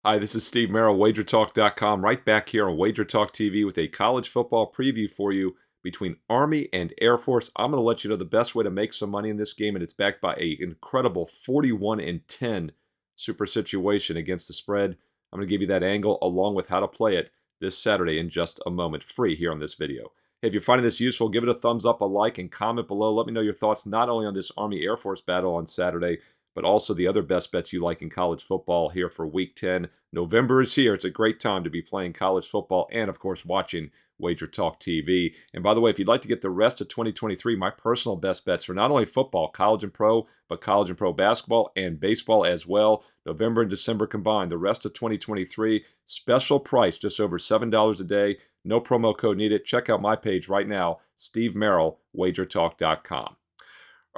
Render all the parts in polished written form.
Hi, this is Steve Merrill, WagerTalk.com, right back here on Wager Talk TV with a college football preview for you between Army and Air Force. I'm going to let you know the best way to make some money in this game, and it's backed by an incredible 41-10 super situation against the spread. I'm going to give you that angle along with how to play it this Saturday in just a moment, free here on this video. Hey, if you're finding this useful, give it a thumbs up, a like, and comment below. Let me know your thoughts not only on this Army-Air Force battle on Saturday, but also the other best bets you like in college football here for Week 10. November is here. It's a great time to be playing college football and, of course, watching Wager Talk TV. And by the way, if you'd like to get the rest of 2023, my personal best bets for not only football, college and pro, but college and pro basketball and baseball as well, November and December combined, the rest of 2023, special price, just over $7 a day. No promo code needed. Check out my page right now, Steve Merrill, WagerTalk.com.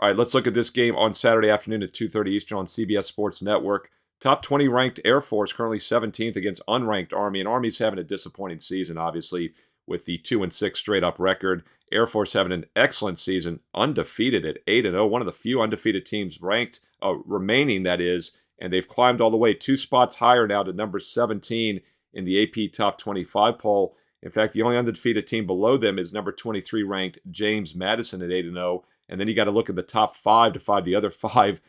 All right, let's look at this game on Saturday afternoon at 2:30 Eastern on CBS Sports Network. Top 20 ranked Air Force, currently 17th against unranked Army, and Army's having a disappointing season, obviously, with the 2-6 straight-up record. Air Force having an excellent season, undefeated at 8-0, one of the few undefeated teams ranked, remaining, that is, and they've climbed all the way 2 spots higher now to number 17 in the AP Top 25 poll. In fact, the only undefeated team below them is number 23 ranked James Madison at 8-0. And then you got to look at the top 5 to find the other 5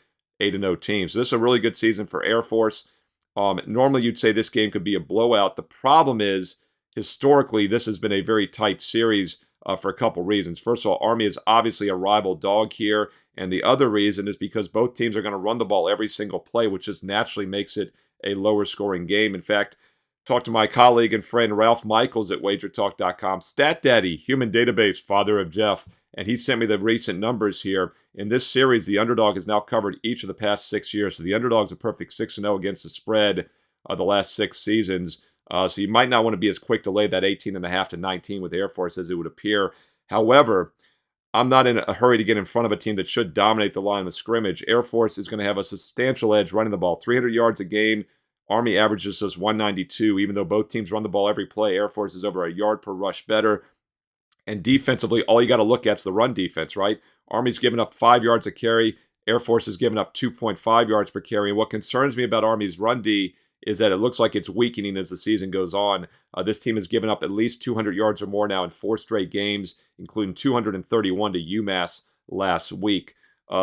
8-0 teams. So this is a really good season for Air Force. Normally, you'd say this game could be a blowout. The problem is, historically, this has been a very tight series for a couple reasons. First of all, Army is obviously a rival dog here. And the other reason is because both teams are going to run the ball every single play, which just naturally makes it a lower scoring game. In fact, talked to my colleague and friend Ralph Michaels at WagerTalk.com, Stat Daddy, human database, father of Jeff, and he sent me the recent numbers here. In this series, the underdog has now covered each of the past 6 years. So the underdog's a perfect 6-0 against the spread the last 6 seasons. So you might not want to be as quick to lay that 18.5 to 19 with Air Force as it would appear. However, I'm not in a hurry to get in front of a team that should dominate the line of scrimmage. Air Force is going to have a substantial edge running the ball, 300 yards a game. Army averages just 192, even though both teams run the ball every play. Air Force is over a yard per rush better. And defensively, all you got to look at is the run defense, right? Army's giving up 5 yards a carry. Air Force is giving up 2.5 yards per carry. And what concerns me about Army's run D is that it looks like it's weakening as the season goes on. This team has given up at least 200 yards or more now in 4 straight games, including 231 to UMass last week.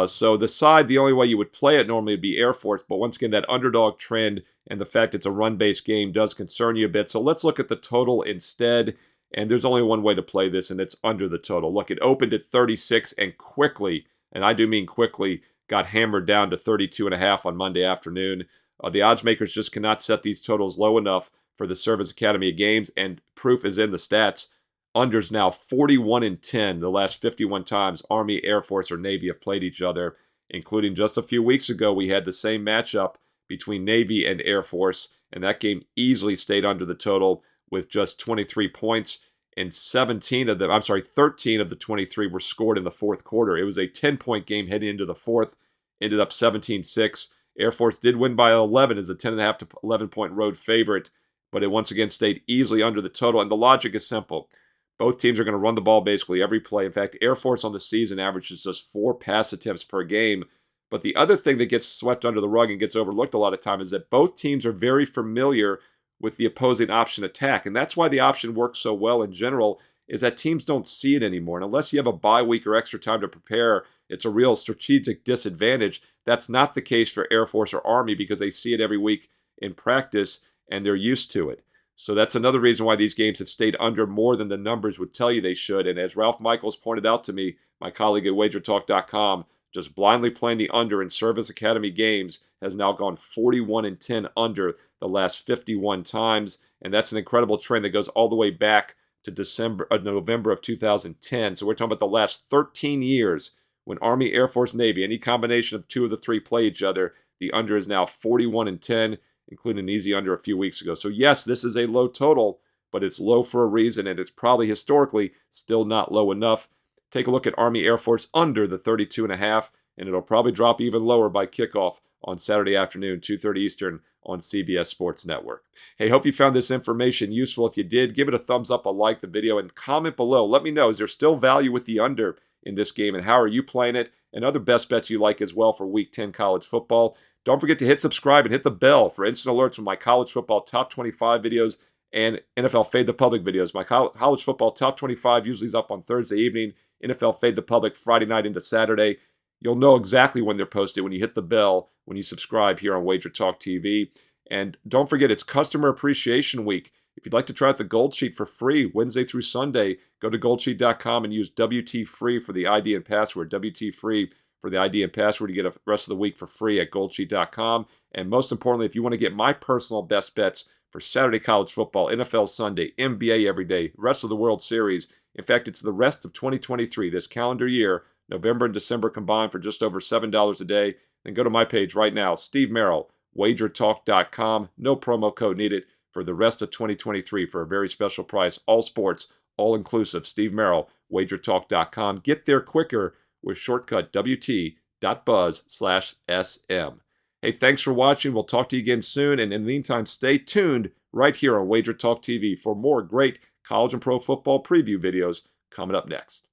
So the only way you would play it normally would be Air Force. But once again, that underdog trend and the fact it's a run-based game does concern you a bit. So let's look at the total instead. And there's only one way to play this, and it's under the total. Look, it opened at 36 and quickly, and I do mean quickly, got hammered down to 32.5 on Monday afternoon. The odds makers just cannot set these totals low enough for the Service Academy of Games, and proof is in the stats. Unders now 41-10 the last 51 times Army, Air Force, or Navy have played each other, including just a few weeks ago we had the same matchup between Navy and Air Force, and that game easily stayed under the total with just 23 points, and 13 of the 23 were scored in the fourth quarter. It was a 10-point game heading into the fourth, ended up 17-6. Air Force did win by 11 as a 10.5 to 11-point road favorite, but it once again stayed easily under the total, and the logic is simple. Both teams are going to run the ball basically every play. In fact, Air Force on the season averages just 4 pass attempts per game. But the other thing that gets swept under the rug and gets overlooked a lot of time is that both teams are very familiar with the opposing option attack. And that's why the option works so well in general, is that teams don't see it anymore. And unless you have a bye week or extra time to prepare, it's a real strategic disadvantage. That's not the case for Air Force or Army because they see it every week in practice and they're used to it. So that's another reason why these games have stayed under more than the numbers would tell you they should. And as Ralph Michaels pointed out to me, my colleague at WagerTalk.com, just blindly playing the under in Service Academy games has now gone 41-10 under the last 51 times. And that's an incredible trend that goes all the way back to November of 2010. So we're talking about the last 13 years when Army, Air Force, Navy, any combination of 2 of the 3 play each other, the under is now 41-10, including an easy under a few weeks ago. So yes, this is a low total, but it's low for a reason, and it's probably historically still not low enough. Take a look at Army Air Force under the 32.5, and it'll probably drop even lower by kickoff on Saturday afternoon, 2:30 Eastern on CBS Sports Network. Hey, hope you found this information useful. If you did, give it a thumbs up, like the video, and comment below. Let me know, is there still value with the under in this game, and how are you playing it, and other best bets you like as well for Week 10 college football. Don't forget to hit subscribe and hit the bell for instant alerts from my college football top 25 videos and NFL Fade the Public videos. My college football top 25 usually is up on Thursday evening. NFL Fade the Public Friday night into Saturday. You'll know exactly when they're posted when you hit the bell, when you subscribe here on Wager Talk TV. And don't forget, it's Customer Appreciation Week. If you'd like to try out the Gold Sheet for free Wednesday through Sunday, go to goldsheet.com and use WT Free for the ID and password. WT Free for the ID and password. You get the rest of the week for free at goldsheet.com. And most importantly, if you want to get my personal best bets for Saturday college football, NFL Sunday, NBA every day, rest of the World Series. In fact, it's the rest of 2023, this calendar year, November and December combined for just over $7 a day. Then go to my page right now, Steve Merrill, wagertalk.com. No promo code needed for the rest of 2023 for a very special price. All sports, all inclusive. Steve Merrill, wagertalk.com. Get there quicker with shortcut wt.buzz/SM. Hey, thanks for watching. We'll talk to you again soon. And in the meantime, stay tuned right here on Wager Talk TV for more great college and pro football preview videos coming up next.